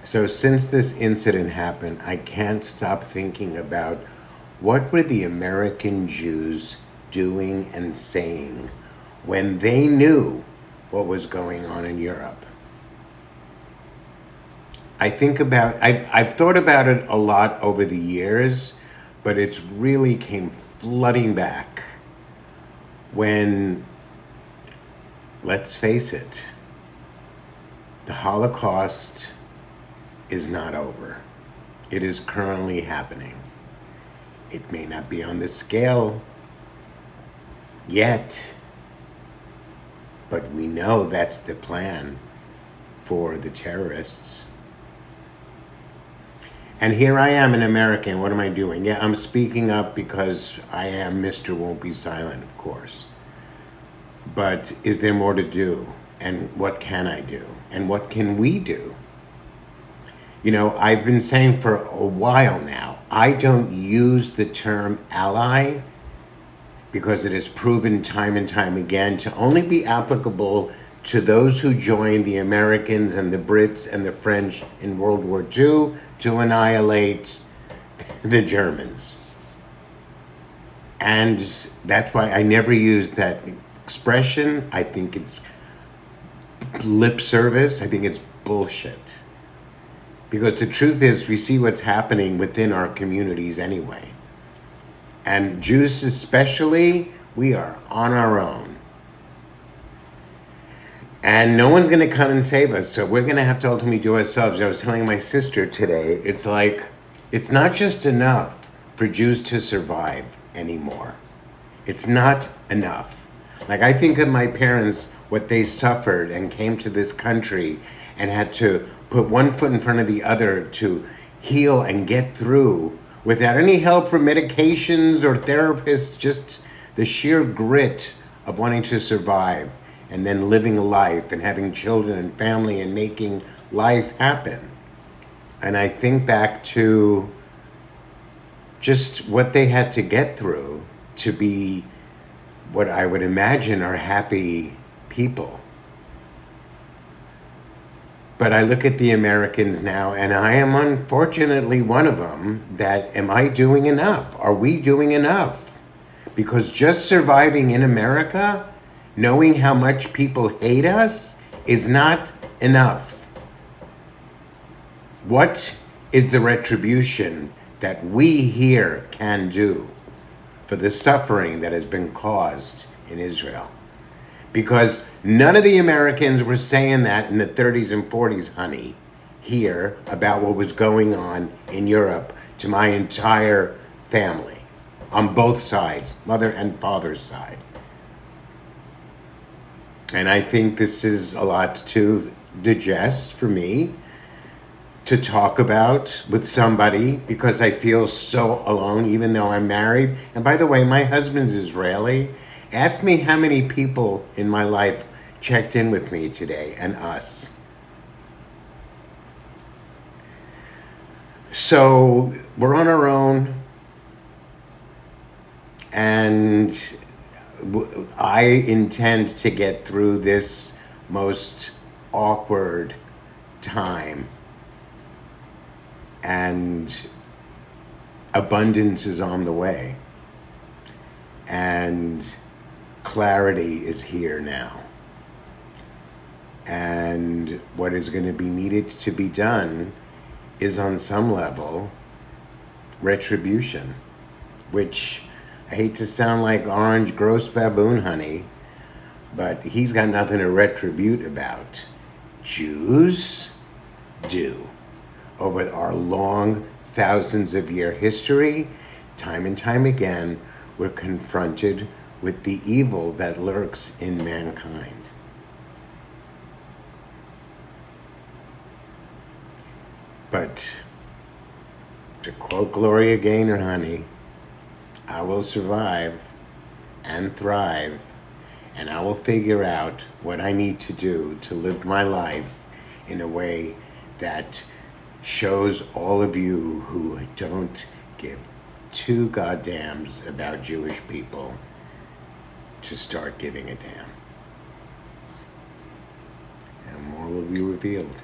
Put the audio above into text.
So since this incident happened, I can't stop thinking about what were the American Jews doing and saying when they knew what was going on in Europe. I've thought about it a lot over the years, but it's really came flooding back when, let's face it, the Holocaust is not over. It is currently happening. It may not be on this scale yet, but we know that's the plan for the terrorists. And here I am, an American. What am I doing? Yeah, I'm speaking up because I am Mr. Won't Be Silent, of course. But is there more to do? And what can I do? And what can we do? You know, I've been saying for a while now, I don't use the term ally because it is proven time and time again to only be applicable to those who joined the Americans and the Brits and the French in World War II to annihilate the Germans. And that's why I never use that expression. I think it's lip service. I think it's bullshit. Because the truth is, we see what's happening within our communities anyway. And Jews especially, we are on our own. And no one's going to come and save us, so we're going to have to ultimately do ourselves. I was telling my sister today, it's like, it's not just enough for Jews to survive anymore. It's not enough. Like, I think of my parents, what they suffered and came to this country and had to put one foot in front of the other to heal and get through without any help from medications or therapists, just the sheer grit of wanting to survive and then living a life and having children and family and making life happen. And I think back to just what they had to get through to be what I would imagine are happy people. But I look at the Americans now, and I am unfortunately one of them, that am I doing enough? Are we doing enough? Because just surviving in America, knowing how much people hate us, is not enough. What is the retribution that we here can do for the suffering that has been caused in Israel? Because none of the Americans were saying that in the 30s and 40s, honey, here about what was going on in Europe to my entire family, on both sides, mother and father's side. And I think this is a lot to digest for me, to talk about with somebody, because I feel so alone, even though I'm married. And by the way, my husband's Israeli. Ask me how many people in my life checked in with me today, and us. So we're on our own, and I intend to get through this most awkward time, and abundance is on the way, and clarity is here now. And what is going to be needed to be done is, on some level, retribution, which I hate to sound like Orange Gross Baboon, honey, but he's got nothing to retribute about. Jews do. Over our long, thousands of year history, time and time again, we're confronted with the evil that lurks in mankind. But to quote Gloria Gaynor, honey, I will survive and thrive, and I will figure out what I need to do to live my life in a way that shows all of you who don't give two goddams about Jewish people to start giving a damn. And more will be revealed.